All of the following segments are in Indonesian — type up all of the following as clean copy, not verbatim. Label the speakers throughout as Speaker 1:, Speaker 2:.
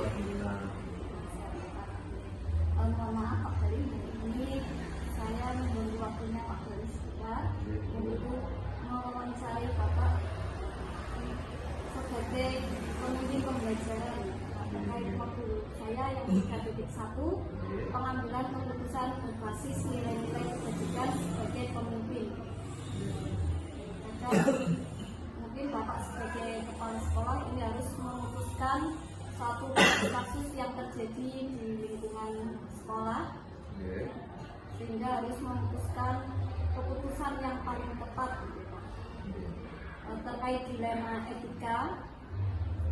Speaker 1: Alhamdulillah.
Speaker 2: Mohon maaf Pak Galis, ini saya menunggu waktunya Pak Galis untuk mewawancarai Bapak sebagai pemimpin pembelajaran terkait modul saya yang 3.1 pengambilan keputusan berbasis nilai-nilai kebajikan sebagai pemimpin. Dan mungkin Bapak sebagai kepala sekolah ini harus memutuskan suatu kasus yang terjadi di lingkungan sekolah, sehingga harus memutuskan keputusan yang paling tepat terkait dilema etika.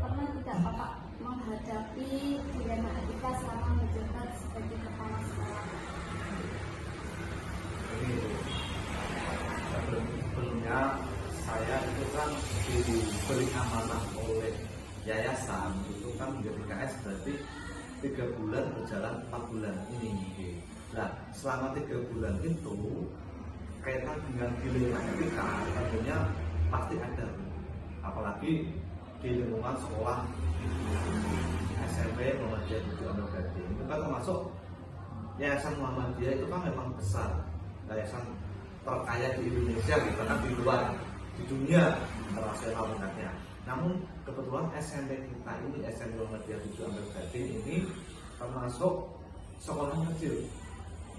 Speaker 2: Pernah tidak Bapak menghadapi dilema etika selama menjabat sebagai kepala sekolah?
Speaker 1: Sebelumnya saya itu kan diberi amanah oleh yayasan itu kan menjadi KS, berarti 3 bulan berjalan 4 bulan ini. Nah, selama 3 bulan itu kaitan dengan dilema etika tentunya pasti ada, apalagi di lingkungan sekolah SMP Muhammadiyah Budi Amel Gading itu kan termasuk yayasan Muhammadiyah itu kan memang besar, yayasan terkaya di Indonesia gitu kan, di luar di dunia internasional benarnya. Namun kebetulan SMP kita ini, SMP Muhammadiyah Budi Amel Gading ini termasuk sekolah kecil.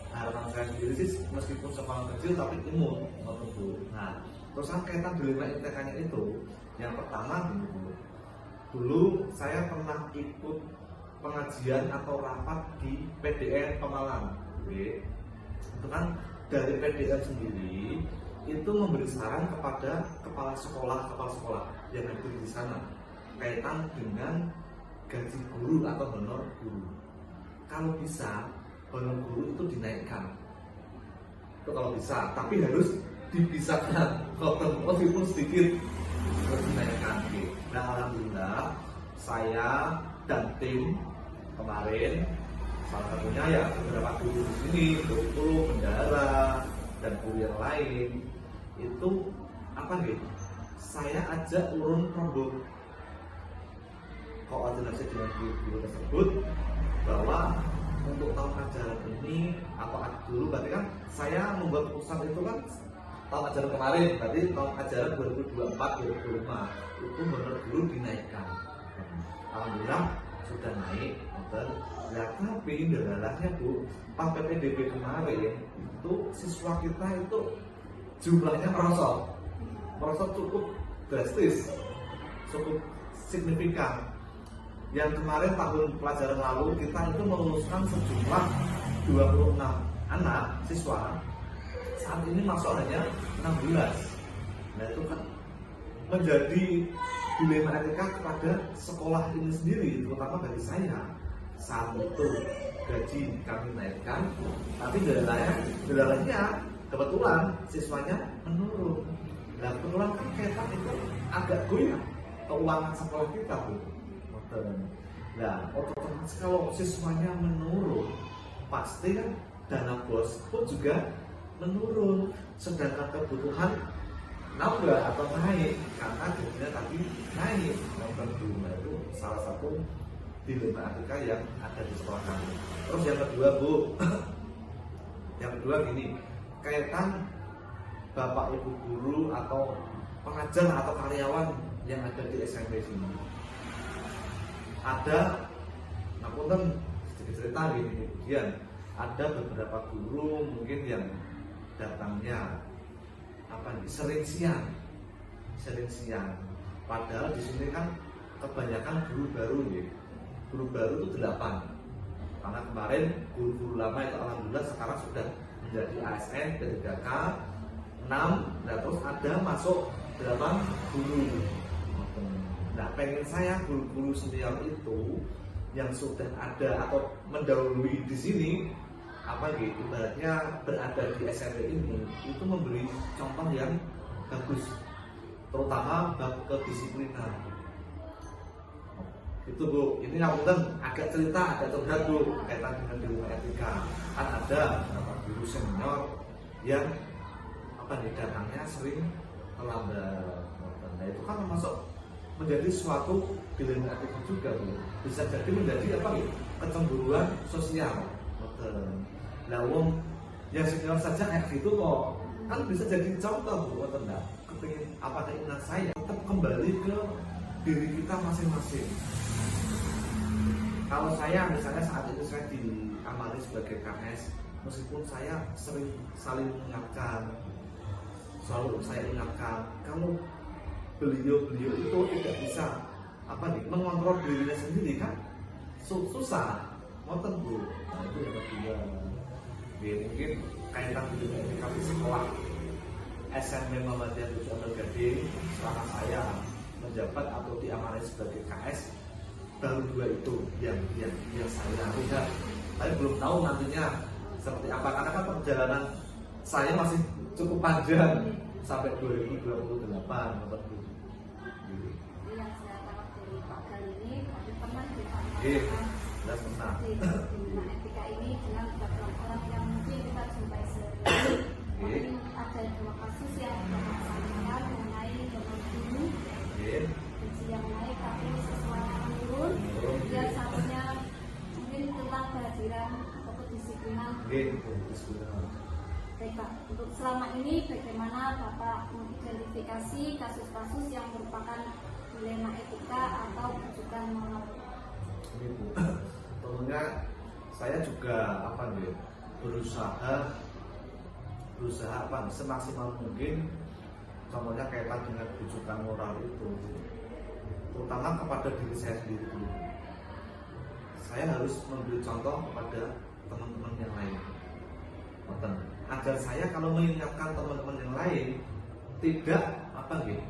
Speaker 1: Harapan saya sendiri sih meskipun sekolah kecil tapi umum. Nah, terus kaitan dilema etikanya itu, yang pertama dulu saya pernah ikut pengajian atau rapat di PDN Pemalang. Itu kan dari PDN sendiri itu memberi saran kepada kepala sekolah yang ada di sana kaitan dengan gaji guru atau honor guru. Kalau bisa honor guru itu dinaikkan, itu kalau bisa, tapi harus dipisahkan, walaupun sedikit harus dinaikkan. Nah, alhamdulillah saya dan tim kemarin, salah satunya ya beberapa guru di sini, guru bendahara dan guru yang lain itu saya ajak urun produk koordinasi dengan guru tersebut bahwa untuk tahun ajaran ini atau dulu berarti kan saya membuat keputusan itu kan tahun ajaran kemarin, berarti tahun ajaran 2024-2025 itu menurut guru dinaikkan. Alhamdulillah sudah naik. Ya, tapi kendalanya Bu, pas PPDB kemarin itu siswa kita itu jumlahnya merosot cukup drastis, cukup signifikan. Yang kemarin tahun pelajaran lalu kita itu meluluskan sejumlah 26 anak siswa, saat ini masuk hanya 16. Nah, itu kan menjadi dilema etika kepada sekolah ini sendiri, terutama bagi saya. Saat itu gaji kami naikkan, tapi kendalanya kebetulan siswanya menurun. Nah, kebetulan kan kaitan itu agak goyah keuangan sekolah kita, Bu. Nah, otomatis kalau siswanya menurun, pasti kan dana bos pun juga menurun, sedangkan kebutuhan nambah atau naik karena gajinya tadi naik. Nah, itu salah satu dilema etika yang ada di sekolah kami. Terus yang kedua, Bu, yang kedua gini, kaitan bapak ibu guru atau pengajar atau karyawan yang ada di SMP sini. Ada, aku kan sedikit cerita gini, kemudian ada beberapa guru mungkin yang datangnya sering siang. Padahal di sini kan kebanyakan guru baru nih. Guru baru itu 8. Karena kemarin guru-guru lama itu alhamdulillah sekarang sudah menjadi ASN, P3K 6. Nah, terus ada masuk 8 guru. Nah, pengen saya guru-guru senior itu yang sudah ada atau mendahului di sini ibaratnya berada di SMP ini itu memberi contoh yang bagus, terutama bab kedisiplinan. Itu Bu, ini aku agak curhat Bu kaitan dengan dilema etika. Kan ada beberapa guru senior yang datangnya sering terlambat. Nah, itu kan termasuk menjadi suatu dilema etika juga, Bu. Bisa jadi menjadi apa gitu? Kecemburuan sosial. Lah wong yang senior saja kayak gitu kok, kan bisa jadi contoh, Bu. Enggak kepingin apa keinginan saya tetap kembali ke diri kita masing-masing. Kalau saya misalnya saat itu saya diamali sebagai KS, meskipun saya sering saling mengingatkan, selalu saya ingatkan, kalau beliau-beliau itu tidak bisa mengontrol dirinya sendiri kan susah, mau tentu. Nah, itu yang kedua. Mungkin kaitan dengan etika sekolah SMP Muhammadiyah 7 Amal Gading, selama saya menjabat atau diamanai sebagai KS, baru 2 itu yang saya lihat. Tapi belum tahu nantinya seperti apa, karena kan perjalanan saya masih cukup panjang sampai 2028.
Speaker 2: Yang saya tangkap dari Pak Gal ini, tapi pernah
Speaker 1: Jelas pernah.
Speaker 2: Nah, etika ini dengan background orang yang mungkin kita jumpai sehari-hari. Mungkin ada 2 kasus yang Bapak sampaikan mengenai donor dulu, gaji yang naik tapi sesuatu menurun. Yang satunya mungkin tentang kehadiran atau kedisiplinan. Baik Pak, untuk selama ini bagaimana Bapak mengidentifikasi kasus-kasus yang merupakan dilema etika atau rujukan moral?
Speaker 1: Ini Bu, tentunya saya juga berusaha semaksimal mungkin, contohnya kaitan dengan rujukan moral itu, terutama kepada diri saya sendiri dulu. Saya harus memberi contoh kepada teman-teman yang lain, agar saya kalau mengingatkan teman-teman yang lain tidak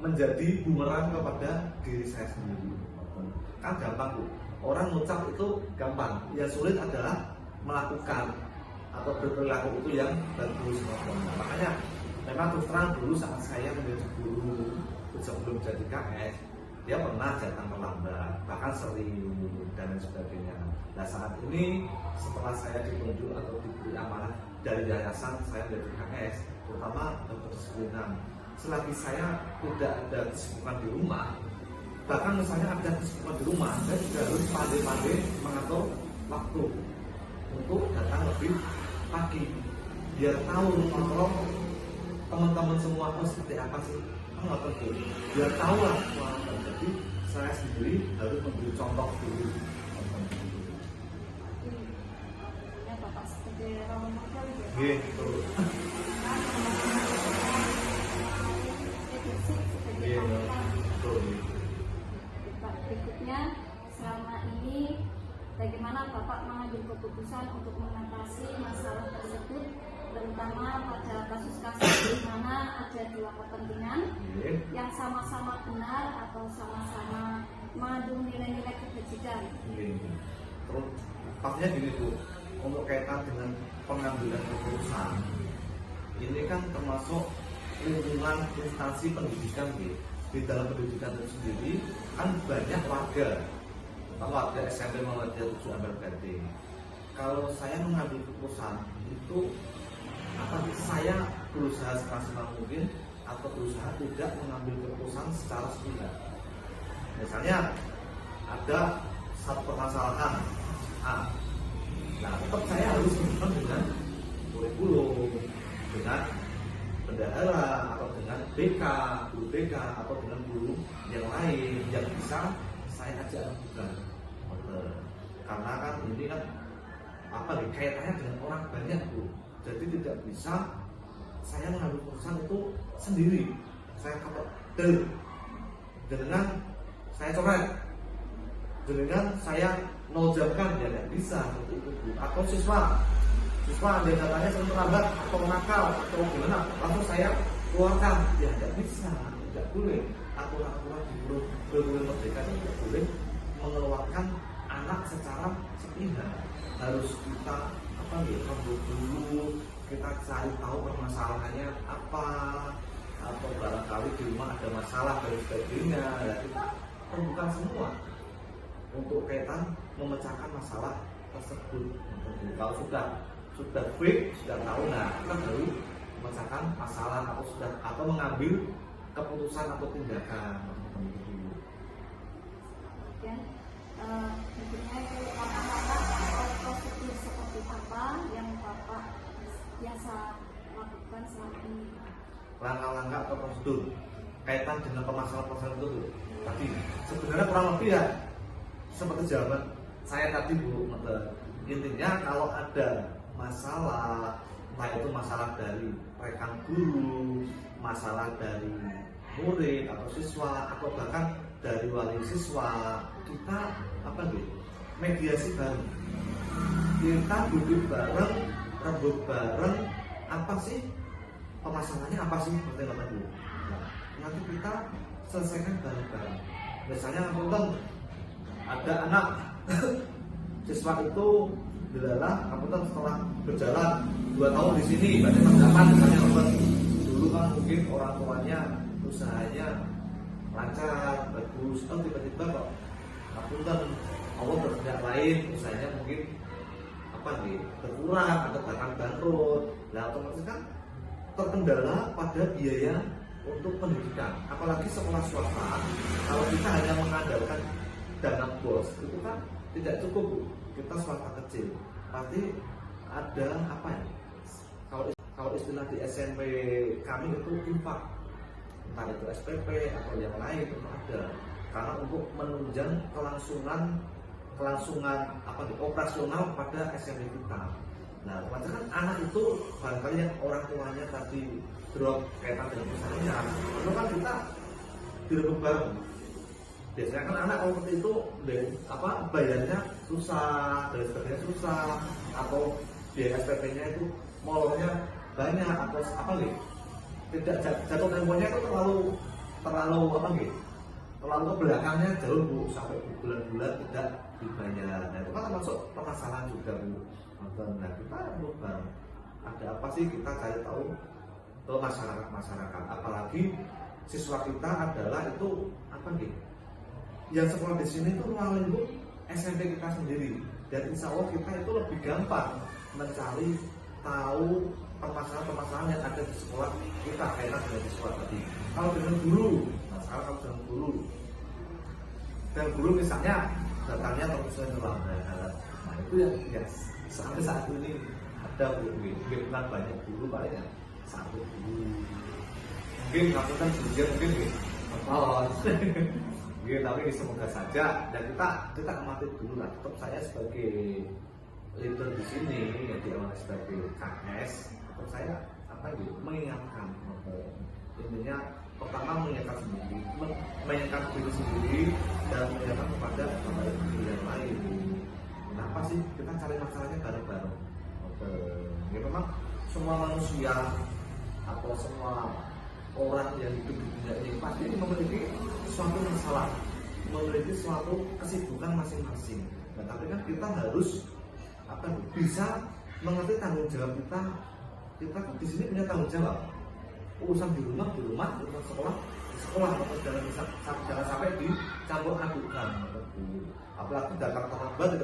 Speaker 1: menjadi bumerang kepada diri saya sendiri. Kan gampang Bu, orang mengucap itu gampang, yang sulit adalah melakukan atau berperilaku itu yang bagus. Makanya memang terus terang dulu saat saya menjadi guru sebelum jadi KS, dia pernah datang terlambat, bahkan sering dan lain sebagainya. Nah saat ini setelah saya ditunjuk atau diberi amanah dari yayasan saya menjadi KS, terutama kedisiplinan. Selagi saya tidak ada kesibukan di rumah, bahkan misalnya ada kesibukan di rumah, saya juga harus pandai-pandai mengatur waktu untuk datang lebih pagi, biar tahu mengontrol teman-teman semua seperti apa sih, biar tahu lah semua. Jadi saya sendiri harus memberi contoh dulu.
Speaker 2: Ya Bapak sebagai role model
Speaker 1: Gitu.
Speaker 2: Berikutnya, selama ini bagaimana Bapak mengambil keputusan untuk mengatasi masalah tersebut, terutama pada kasus-kasus di mana ada 2 kepentingan yang sama-sama benar atau sama-sama mengandung nilai-nilai kebajikan.
Speaker 1: Terus pastinya gini Bu, untuk kaitan dengan pengambilan keputusan, ini kan termasuk lingkungan instansi pendidikan gitu. Di dalam pendidikan itu sendiri kan banyak warga SMP Muhammadiyah 7 Amal Gading. Kalau saya mengambil keputusan itu saya berusaha semaksimal mungkin atau berusaha tidak mengambil keputusan secara sepihak. Misalnya ada satu permasalahan A, nah tetap saya harus menunjukkan dengan kurikulum, dengan bendahara atau dengan BK, guru BK atau dengan guru yang lain yang bisa saya ajak lakukan. Karena kan ini kan kaitannya dengan orang banyak Bu. Jadi tidak bisa saya mengambil keputusan itu sendiri. Saya kata dengan saya coret, dengan saya nojamkan, ya tidak bisa seperti itu Bu. Atau siswa ada datanya sering terlambat atau nakal atau gimana, langsung saya keluarkan, ya tidak bisa, tidak boleh. Aturan-aturan di Guru Merdeka tidak boleh mengeluarkan anak secara sepihak. Harus kita rembuk dulu, kita cari tahu permasalahannya apa, atau barangkali di rumah ada masalah dan sebagainya. Ya kita rembukan semua untuk kaitan memecahkan masalah tersebut. Kalau sudah fix, sudah tahu, nah kita baru memecahkan masalah atau mengambil keputusan atau tindakan.
Speaker 2: Kemudian berikutnya itu langkah-langkah atau prosedur seperti apa yang Bapak biasa lakukan selama ini.
Speaker 1: Langkah-langkah atau prosedur kaitan dengan permasalahan itu tadi sebenarnya kurang lebih ya seperti jawaban saya tadi Bu. Intinya kalau ada masalah, entah itu masalah dari rekan guru, masalah dari murid atau siswa, atau bahkan dari wali siswa, kita mediasi bareng, kita duduk bareng, rembuk bareng, apa sih permasalahannya, apa sih seperti dulu. Nanti kita selesaikan bareng-bareng. Misalnya ada anak siswa itu dilalah, setelah berjalan 2 tahun di sini, berarti dapat misalnya dulu kan mungkin orang tuanya usahanya lancar, bagus, tiba-tiba kok Allah berkehendak lain, usahanya mungkin berkurang atau bahkan bangkrut. Nah otomatis kan terkendala pada biaya untuk pendidikan, apalagi sekolah swasta. Kalau kita hanya mengandalkan dana bos itu kan tidak cukup Bu. Kita swasta kecil pasti ada kalau istilah di SMP kami itu infak, entah itu SPP atau yang lain itu ada, karena untuk menunjang kelangsungan operasional pada SMP kita. Nah, ternyata kan anak itu barangkali yang orang tuanya tadi drop kaitan dengan usahanya, itu kan kita direbut bareng. Biasanya kan anak kalau seperti itu bayarnya susah, dan sebagainya susah, atau biaya SPP-nya itu molornya banyak, atau tidak jatuh temponya itu terlalu ke belakangnya jauh Bu, sampai bulan-bulan tidak dibayar. Nah itu kan termasuk permasalahan juga Bu. Nah kita bareng, ada apa sih, kita cari tahu ke masyarakat, apalagi siswa kita adalah itu yang sekolah di sini itu ruang lingkup SMP kita sendiri, dan insya Allah kita itu lebih gampang mencari tahu permasalahan yang ada di sekolah kita kaitan dengan siswa tadi. Kalau dengan guru, kalau dengan guru misalnya datangnya terus terlambat, nah itu yang sampai saat ini ada bukan banyak dulu, paling satu dulu mungkin ngapain juga mungkin tapi semoga saja, dan kita amati dulu lah. Tetap saya sebagai leader di sini yang diawali sebagai KS, tetap saya mengingatkan, intinya pertama mengingatkan diri sendiri dan mengingatkan kepada yang lain. Kenapa sih kita cari masalahnya bareng-bareng? Ya memang semua manusia atau semua orang yang hidup di dunia ini pasti memiliki suatu masalah, memiliki suatu kesibukan masing-masing. Nah, tapi kan kita harus bisa mengerti tanggung jawab kita. Kita di sini punya tanggung jawab. Urusan di rumah, urusan sekolah, jangan sampai dicampur adukan. Apalagi datang terlambat,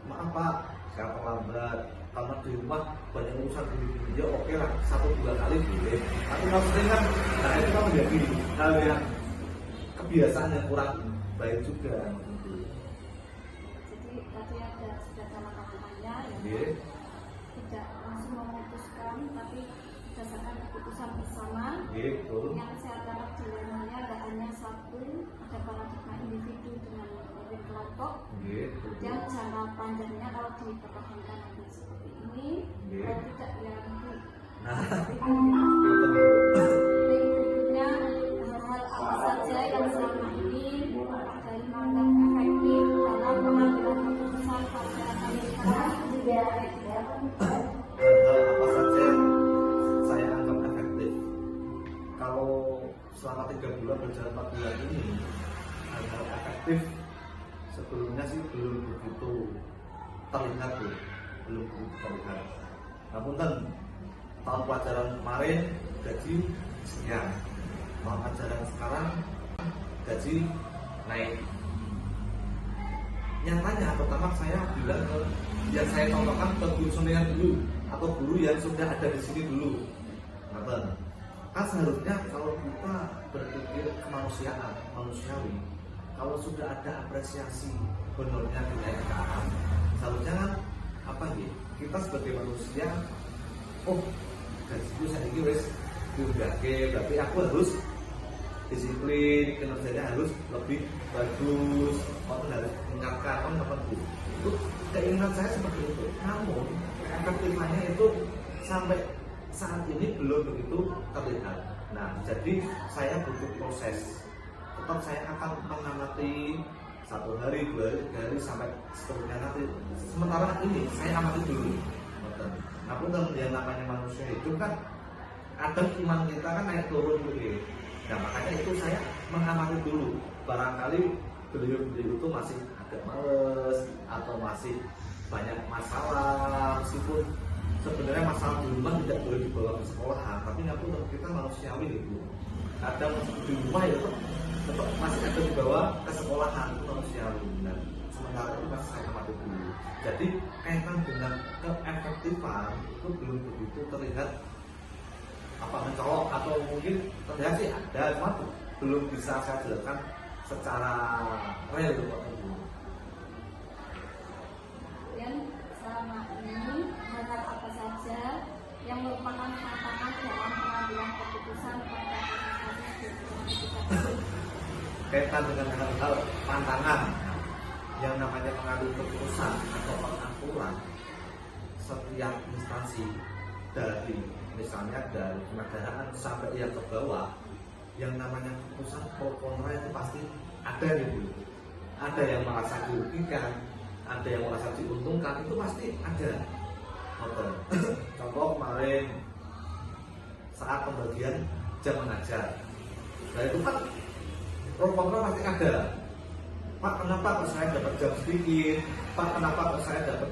Speaker 1: maaf Pak, saya terlambat. Karena di rumah banyak urusan ini, ya oke lah 1-2 kali boleh. Tapi kalau sering kan, nah itu kan menjadi hal yang kebiasaan yang kurang baik juga.
Speaker 2: Jadi tadi sudah salah satunya yang tidak langsung memutuskan, tapi berdasarkan keputusan bersama. Yang saya tangkap dilemanya tidak hanya satu, ada paradigma individu dengan kelompok. Dan jangka panjangnya kalau dipertahankan seperti ini, kalau tidak ya nanti. Berikutnya hal apa saja yang selama ini Bapak dari menganggap efektif dalam pengambilan keputusan pada hal
Speaker 1: apa saja yang saya anggap efektif? Kalau selama 3 bulan berjalan 4 bulan ini, hal efektif sebelumnya sih belum begitu terlihat namun kan tahun pelajaran kemarin gaji sekian, tahun pelajaran sekarang gaji naik. Nyatanya pertama saya bilang ke yang saya contohkan ke guru senior dulu atau guru yang sudah ada di sini dulu. Kan seharusnya kalau kita berpikir kemanusiaan, manusiawi, kalau sudah ada apresiasi honornya dinaikkan, seharusnya kan apa nih, kita sebagai manusia, oh gajiku saya ini wes diundake, berarti aku harus disiplin, kinerjanya harus lebih bagus, aku harus meningkatkan, itu keinginan saya seperti itu. Namun efektifnya itu sampai saat ini belum begitu terlihat. Nah, jadi saya butuh proses. Tetap saya akan mengamati 1 hari, 2 hari, 3 hari sampai seterusnya nanti. Sementara ini saya amati dulu. Nah, pun yang namanya manusia hidup kan kadang iman kita kan naik turun gitu. Nah, makanya itu saya mengamati dulu. Barangkali beliau itu masih agak males atau masih banyak masalah, meskipun sebenarnya masalah di rumah tidak boleh dibawa ke sekolahan, tapi nggak pun kita manusiawi gitu. Kadang di rumah ya tetap masih ada dibawa ke sekolahan, itu manusiawi. Nah, sementara itu masih saya amati dulu. Jadi kaitan dengan keefektifan itu belum begitu terlihat apa mencolok, atau mungkin terlihat sih ada, cuma belum bisa saya jelaskan secara real.
Speaker 2: Dan selama ini hal apa saja yang merupakan tantangan dalam pengambilan keputusan pada kasus
Speaker 1: kaitan dengan hal-hal pantangan yang namanya mengambil keputusan atau pengaturan setiap instansi, dari misalnya dari kenegaraan sampai yang ke bawah, yang namanya keputusan pro kontra itu pasti ada gitu. Ada yang merasa dirugikan, ada yang merasa diuntungkan, itu pasti ada. Contoh kemarin saat pembagian jam mengajar, nah itu kan pro kontra pasti ada. Pak, kenapa kok saya dapat jam sedikit? Pak, kenapa kok saya dapat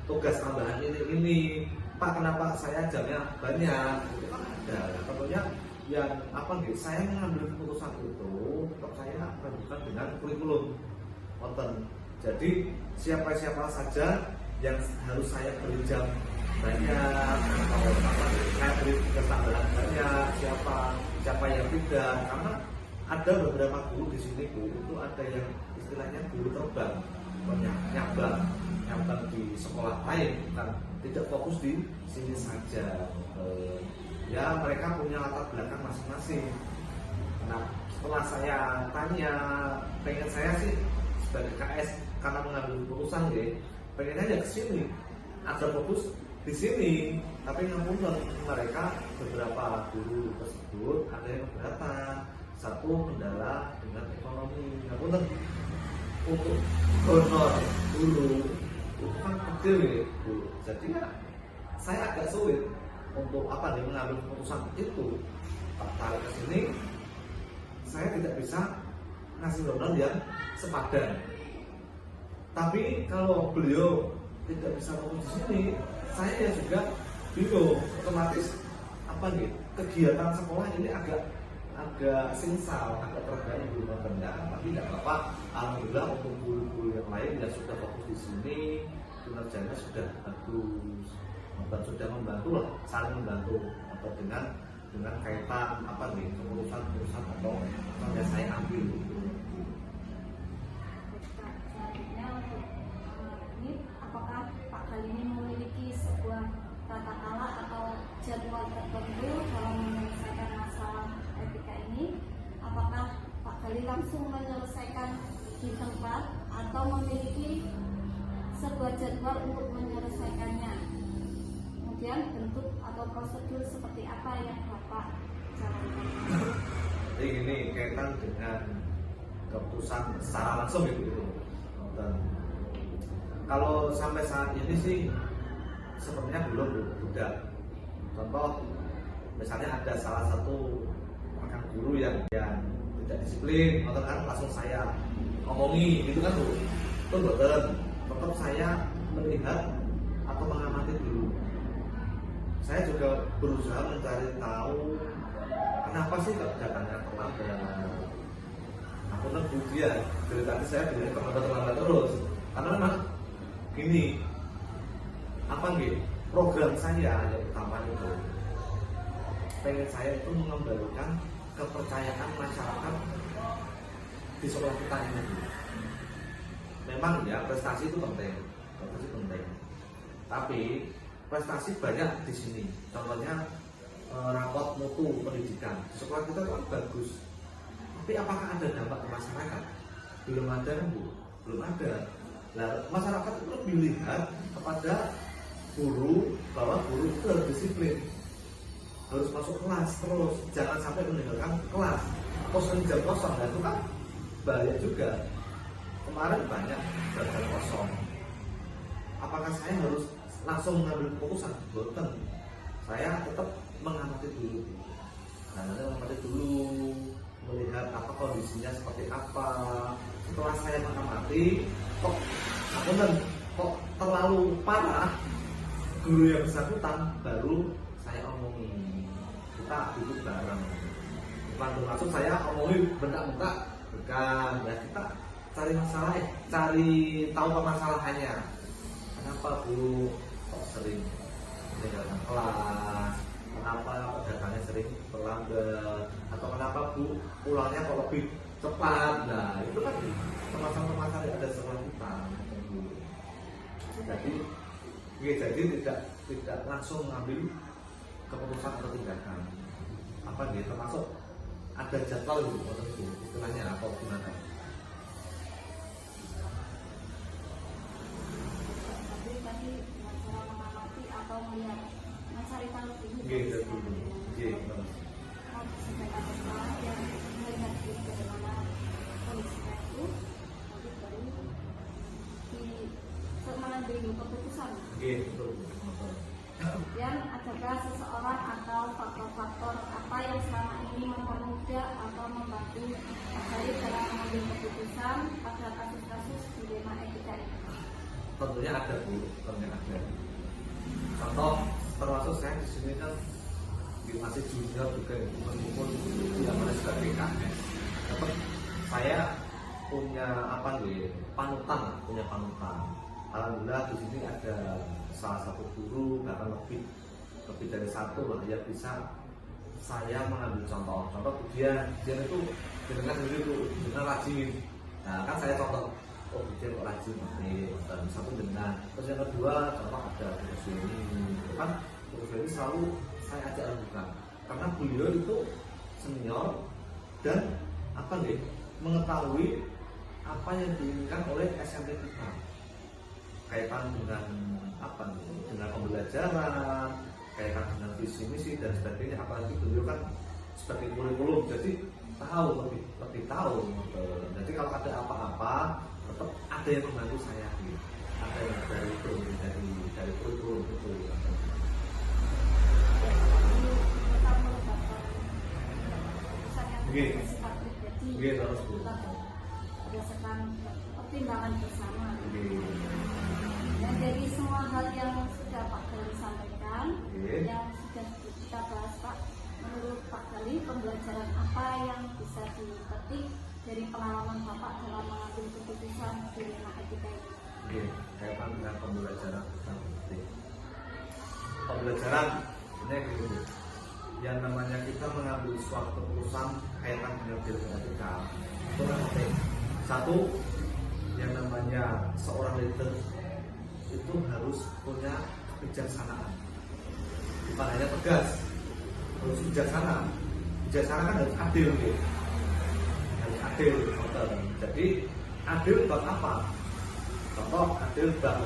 Speaker 1: tugas tambahan ini? Pak, kenapa saya jamnya banyak? Itu kan ada. Tentunya yang apa nih? Saya mengambil keputusan itu, tetap saya menunjukkan dengan kurikulum. Jadi siapa saja yang harus saya beri jam banyak atau saya beri tugas tambahan banyak, siapa yang tidak, karena ada beberapa guru di sini Bu, itu ada yang istilahnya guru terbang, nyambang di sekolah lain, kan tidak fokus di sini saja. Ya mereka punya latar belakang masing-masing. Nah, setelah saya tanya, pengen saya sih sebagai KS karena mengambil keputusan ya, pengen aja ke sini, ada fokus di sini. Tapi namun mereka beberapa guru tersebut ada yang keberatan. Satu kendala dengan ekonomi. Namun untuk honor dulu itu kan kecil ya Bu. Jadi ya, saya agak sulit untuk apa nih mengambil keputusan itu. Pak tarik ke sini, saya tidak bisa ngasih honor yang sepadan. Tapi kalau beliau tidak bisa fokus di sini, saya ya juga bingung. Otomatis apa nih kegiatan sekolah ini agak singsal, agak terganggu rendah. Tapi tidak apa-apa. Alhamdulillah untuk guru-guru yang lain yang sudah fokus di sini, kinerjanya sudah bagus dan sudah membantu lah, saling membantu atau dengan kaitan apa nih keputusan atau yang saya ambil.
Speaker 2: Selanjutnya untuk ini, apakah Pak Galini memiliki sebuah tata cara atau jadwal tertentu dalam menyelesaikan masalah etika ini? Apakah Pak Galini langsung menyelesaikan di tempat atau memiliki sebuah jadwal untuk menyelesaikannya? Kemudian bentuk atau prosedur seperti apa yang Bapak jalankan?
Speaker 1: Ini kaitan dengan keputusan secara langsung gitu. Dan kalau sampai saat ini sih sepertinya belum sudah. Contoh misalnya ada salah satu rekan guru yang tidak disiplin, atau kan langsung saya ngomongi gitu kan Bu. Itu betul. Tetap saya melihat atau mengamati dulu. Saya juga berusaha mencari tahu kenapa sih datangnya terlambat. Aku kan dia dari tadi saya bilang terlambat terus. Karena memang gini, apa nih program saya yang utama itu pengen saya itu mengembalikan kepercayaan masyarakat di sekolah kita ini. Memang ya prestasi itu penting, tapi prestasi banyak di sini. Contohnya rapot mutu pendidikan di sekolah kita itu kan bagus, tapi apakah ada dampak ke masyarakat? Belum ada, Bu. Belum ada. Nah, masyarakat itu lebih lihat kepada guru, bahwa guru itu harus disiplin, harus masuk kelas terus, jangan sampai meninggalkan kelas atau sering jam kosong. Nah, itu kan bahaya juga. Kemarin banyak jam kosong. Apakah saya harus langsung mengambil keputusan? Boten. Saya tetap mengamati dulu. Nah, nanti mengamati dulu, melihat apa kondisinya seperti apa. Setelah saya mengamati, kok terlalu parah guru yang bersangkutan, baru saya omongin, kita duduk bareng. Bukan bermaksud saya omongin bentak-bentak, bukan. Ya kita cari masalah, cari tahu permasalahannya. Kenapa Bu kok sering meninggalkan kelas? Kenapa datangnya sering terlambat? Atau kenapa Bu pulangnya kok lebih cepat? Nah itu kan permasalahan yang ada sekolah kita. Jadi tidak langsung mengambil keputusan atau tindakan. Apa gitu? Termasuk ada jadwal itu, istilahnya apa gimana?
Speaker 2: Tadi cara mengamati atau melihat, mencari tahu dulu.
Speaker 1: Gitu dulu.
Speaker 2: Sampai ada salah yang melihat bagaimana kondisinya itu, nanti baru mengambil keputusan. Dan adakah seseorang atau faktor-faktor apa yang selama ini mempermudah atau membantu terkait dalam mengambil keputusan pada kasus-kasus dilema etika ini?
Speaker 1: Tentunya ada Bu, tentunya ada. Contoh termasuk saya di sini kan masih junior juga, meskipun tidak boleh sebagai KS. Tapi saya punya panutan. Alhamdulillah di sini ada salah satu guru, bahkan lebih dari satu lah, ya bisa saya mengambil contoh dia itu dengan dulu itu benar rajin. Nah kan saya contoh, oh dia kok rajin, dan satu dengan. Terus yang kedua contoh ada kursus ini, kan kursus ini selalu saya ajak lakukan karena beliau itu senior dan mengetahui apa yang diinginkan oleh SMP kita, kaitan dengan dengan pembelajaran, kaitan dengan visi misi dan sebagainya. Apalagi beliau kan sebagai kurikulum, jadi lebih tahu. Jadi kalau ada apa-apa tetap ada yang membantu saya, ada yang dari kurikulum itu. Harus
Speaker 2: berdasarkan pertimbangan bersama. Dan dari semua hal yang sudah Pak Gali sampaikan, yang sudah kita bahas Pak, menurut Pak Gali pembelajaran apa yang bisa dipetik dari pengalaman Bapak dalam mengambil keputusan dilema etika ini?
Speaker 1: Kaitan dengan pembelajaran ini yang namanya kita mengambil suatu keputusan kaitan dengan dilema etika itu penting. Satu, yang namanya seorang leader itu harus punya kebijaksanaan, bukan hanya tegas, harus bijaksana. Bijaksana kan harus adil, harus adil. Jadi adil bab apa? Contoh adil bab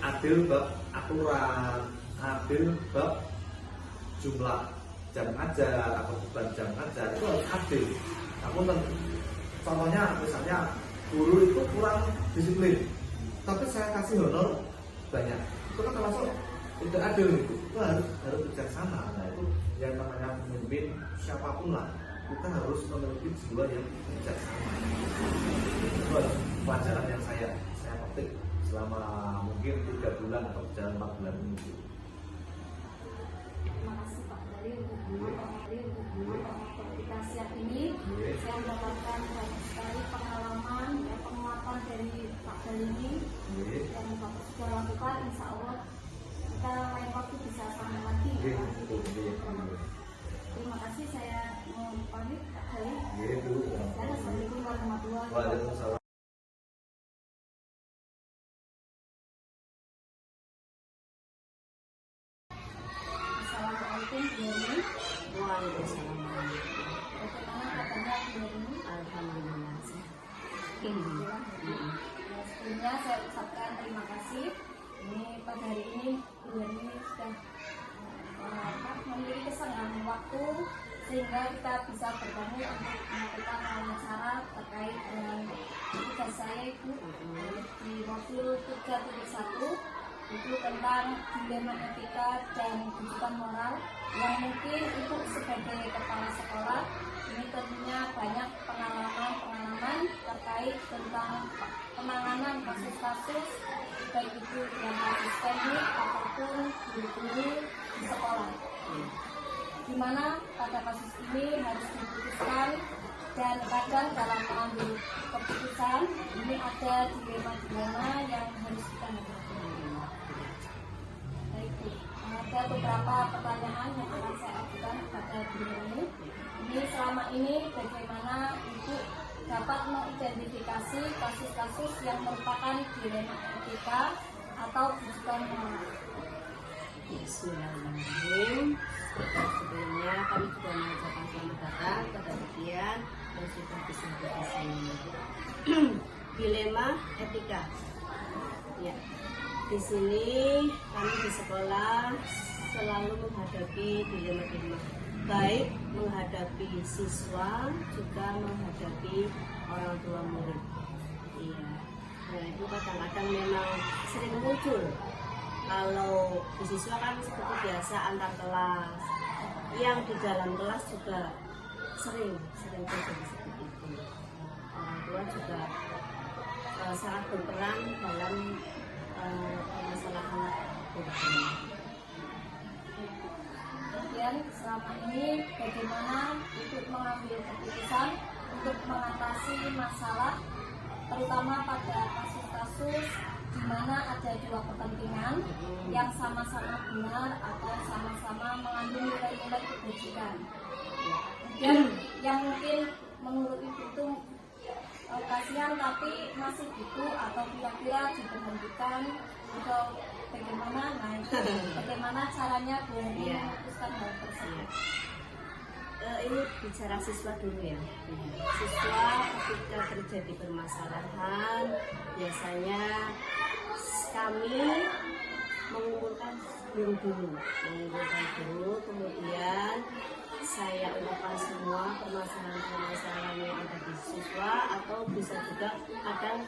Speaker 1: adil bab aturan, adil bab jumlah jam ajar atau beban jam ajar, itu harus adil. Namun contohnya misalnya guru itu kurang disiplin, tapi saya kasih honor banyak, itu kan termasuk tidak adil. Itu harus bijaksana. Nah itu yang namanya pemimpin siapapun lah, kita harus memiliki jiwa yang bijaksana. Itu pelajaran yang saya petik selama mungkin 3 bulan atau jalan 4 bulan ini.
Speaker 2: Terima kasih Pak Gali untuk komunikasi ini. Saya mendapatkan banyak sekali pengalaman dan penguatan dari Pak Gali ini yang Bapak sudah lakukan. Insya Allah kita lain waktu bisa sama lagi. Terima kasih, saya mau pamit Kak Gali.
Speaker 1: Gitu.
Speaker 2: Assalamualaikum warahmatullahi wabarakatuh.
Speaker 1: Waalaikumsalam.
Speaker 2: Assalamualaikum Bu Nurmi.
Speaker 3: Waalaikumsalam.
Speaker 2: Bagaimana kabarnya Bu Nurmi?
Speaker 3: Alhamdulillah.
Speaker 2: Sebelumnya saya ucapkan terima kasih. Ini pada hari ini Bu Nurmi sudah memiliki kesenggangan waktu sehingga kita bisa bertemu untuk melakukan wawancara terkait dengan tugas saya Ibu di modul 3.1 itu tentang dilema etika dan kehidupan moral yang mungkin Ibu sebagai kepala sekolah ini tentunya banyak pengalaman terkait tentang penanganan kasus-kasus baik itu yang kasus teknik ataupun guru-guru di sekolah, di mana pada kasus ini harus diputuskan dan kadang dalam mengambil keputusan ini ada dilema-dilema yang harus kita hadapi. Baik, ada beberapa pertanyaan yang akan saya ajukan kepada Bu Nurmi. Ini selama ini bagaimana Ibu dapat mengidentifikasi kasus-kasus yang merupakan dilema etika atau kehidupan moral?
Speaker 3: Bismillahirrahmanirrahim. Sebelumnya kami juga mengucapkan selamat datang kepada kalian yang sudah bisa di sini. Dilema etika. Ya, di sini kami di sekolah selalu menghadapi dilema-dilema, baik menghadapi siswa juga menghadapi orang tua murid. Iya, nah itu kadang-kadang memang sering muncul. Kalau di siswa kan seperti biasa antar kelas, yang di dalam kelas juga sering terjadi seperti itu. Orang tua juga sangat berperan dalam permasalahan ini.
Speaker 2: Kemudian selama ini bagaimana Ibu mengambil keputusan untuk mengatasi masalah terutama pada kasus-kasus di mana ada dua kepentingan yang sama-sama benar atau sama-sama mengandung nilai-nilai kebajikan. Dan yang mungkin menurut Ibu itu kasihan tapi masih butuh atau kira-kira diberhentikan atau bagaimana? Nah, itu bagaimana caranya Bu Nurmi memutuskan hal tersebut?
Speaker 3: Ini bicara siswa dulu ya. Siswa ketika terjadi permasalahan biasanya kami mengumpulkan guru, kemudian saya ungkapkan semua permasalahan yang ada di siswa, atau bisa juga kadang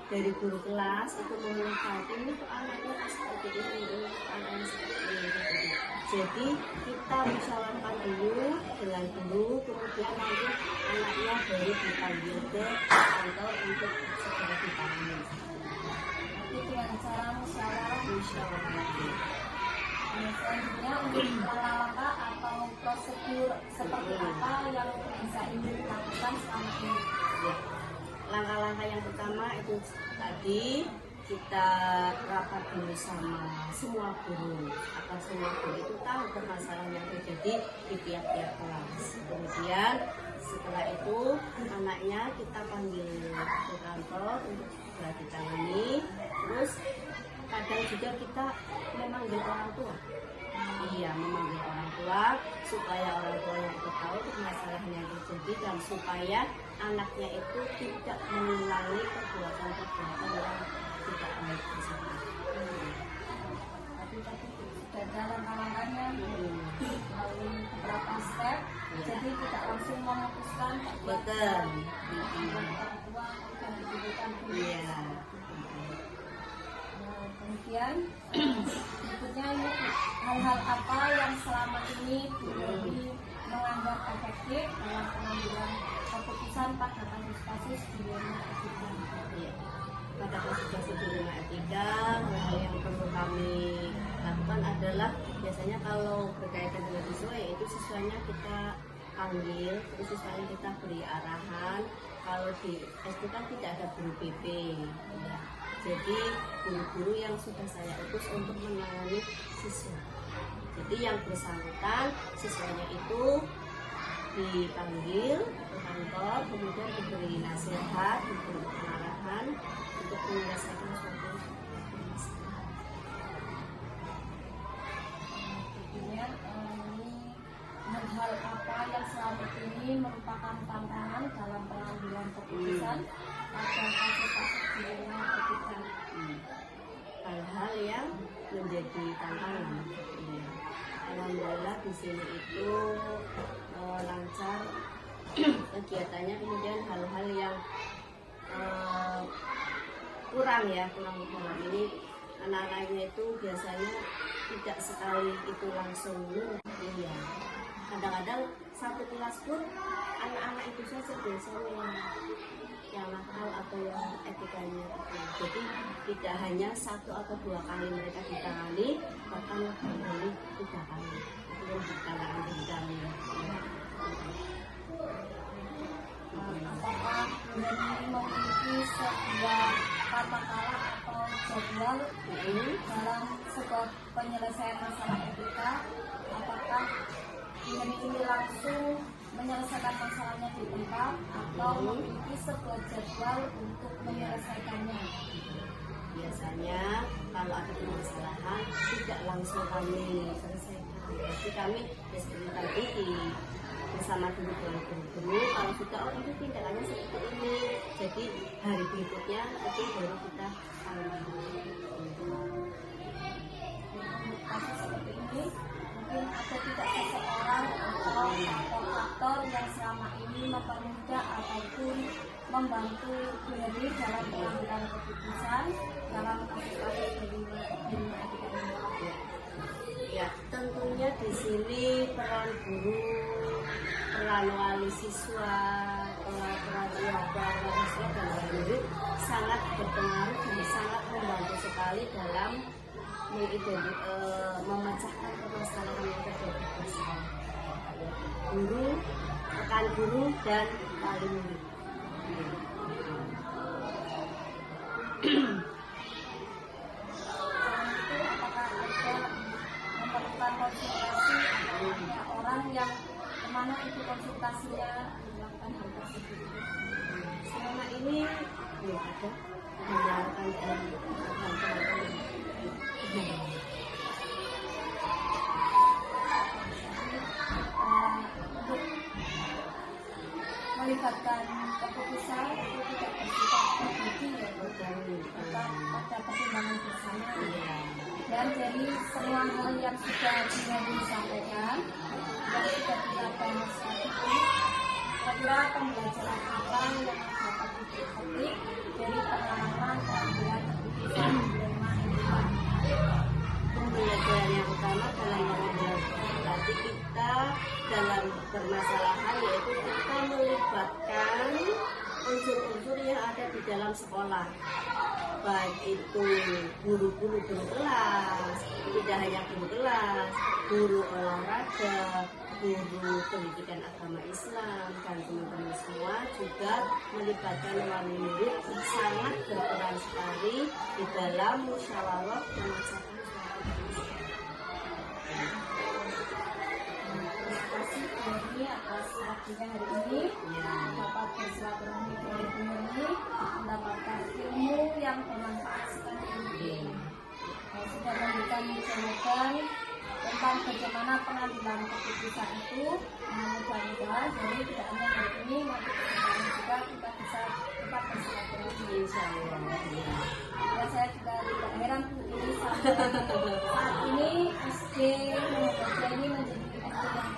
Speaker 3: dari guru kelas itu mengumpulkan ini kok anaknya seperti ini anaknya seperti ini. Jadi kita musyawarahkan dulu dengan guru, kemudian nanti anaknya baru dipanggil ke kantor untuk segera ditangani.
Speaker 2: Itu dengan cara musyawarah. Selanjutnya untuk langkah-langkah atau prosedur seperti apa yang bisa Ibu lakukan selama ini?
Speaker 3: Ya. Langkah-langkah yang pertama itu tadi kita rapat dulu sama semua guru, agar semua guru itu tahu permasalahan yang terjadi di tiap-tiap kelas. Kemudian setelah itu anaknya kita panggil ke kantor untuk segera ditangani. Terus kadang juga kita memanggil orang tua. Iya, memanggil orang tua supaya orang tua itu tahu permasalahan yang terjadi dan supaya anaknya itu tidak mengulangi perbuatan-perbuatan yang tidak baik tersebut.
Speaker 2: Tadi sudah ada langkah-langkahnya melalui beberapa step, jadi tidak langsung memutuskan
Speaker 3: Betul.
Speaker 2: orang tua dan diberikan dulu.
Speaker 3: Iya.
Speaker 2: Kemudian berikutnya ini hal-hal apa yang selama ini Bu Nurmi menganggap efektif dalam pengambilan keputusan pada kasus-kasus dilema etika?
Speaker 3: Iya. Pada kasus-kasus dilema etika, hal yang perlu kami lakukan adalah biasanya kalau berkaitan dengan siswa, yaitu siswanya kita panggil, terus siswanya kita beri arahan. Kalau di SD kan tidak ada guru BP, ya. Jadi guru-guru yang sudah saya utus untuk menangani siswa. Jadi yang bersangkutan siswanya itu dipanggil ke kantor, kemudian diberi nasihat, diberi pengarahan untuk menyelesaikan suatu masalah.
Speaker 2: Kemudian hal apa yang selama ini merupakan tantangan dalam pengambilan keputusan pada kasus-kasus dilema etika?
Speaker 3: Hal-hal yang menjadi tantangan. Alhamdulillah di sini itu lancar kegiatannya. Kemudian hal-hal yang kurang dalam ini, anak-anaknya itu biasanya tidak sekali itu langsung kadang-kadang satu kelas pun anak-anak itu saja biasanya yang nakal atau yang etikanya itu. Jadi tidak hanya 1 atau 2 kali mereka ditangani, bahkan kembali 3 kali itu yang ditangani dari kami.
Speaker 2: Apakah ini memiliki sebuah kata-kata atau jadwal dalam sebuah penyelesaian masalah etika? Apakah ini langsung menyelesaikan masalahnya di tempat atau memiliki sebuah jadwal untuk menyelesaikannya?
Speaker 3: Biasanya kalau ada permasalahan tidak langsung kami selesaikan, tapi kami seperti tadi bersama guru-guru, kalau sudah itu tindakannya seperti ini, jadi hari berikutnya itu baru kita
Speaker 2: Kasus seperti ini mungkin ada tidak seseorang atau faktor yang selama ini mempermudah ataupun membantu diri dalam mengambil keputusan dalam kasus-kasus dilema etika ini.
Speaker 3: Ya, tentunya di sini peran guru, peran wali siswa, peran siswa dan wali sangat berpengaruh dan sangat membantu sekali dalam memecahkan permasalahan yang terjadi bersama. Guru, rekan guru dan wali murid.
Speaker 2: Apakah ada memerlukan konsultasi orang yang kemana itu konsultasinya dilakukan hal tersebut?
Speaker 3: Selama ini belum ada menyarankan dari teman-teman.
Speaker 2: Untuk melibatkan keputusan itu tidak bersifat pribadi ya, pada pertimbangan bersama. Dan dari semua hal yang sudah disampaikan, yang sudah kita bahas tadi, kira-kira pembelajaran apa yang dapat dipetik dari pengalaman pengambilan keputusan dilema etika?
Speaker 3: Pembelajaran yang utama dalam mengambil berarti kita dalam bermasalahan yaitu kita melibatkan unsur-unsur yang ada di dalam sekolah, baik itu guru-guru kelas, tidak hanya guru kelas, guru olahraga, guru pendidikan agama Islam, dan teman-teman semua juga melibatkan wali murid yang sangat berperan sekali di dalam musyawarah memecahkan
Speaker 2: Terima kasih atas waktunya hari ini. Dapat bersilaturahmi dengan Ibu Nurni, mendapatkan ilmu yang bermanfaat sekali ini. Sudah memberikan jawaban tentang bagaimana pengambilan keputusan itu. Mudah-mudahan jadi tidak hanya hari ini, nanti kedepannya juga kita bisa tetap bersilaturahmi.
Speaker 3: Insya Allah.
Speaker 2: Ya, saya juga tidak heran Bu, ini sampai saat ini SD Muhammadiyah ini menjadi SD yang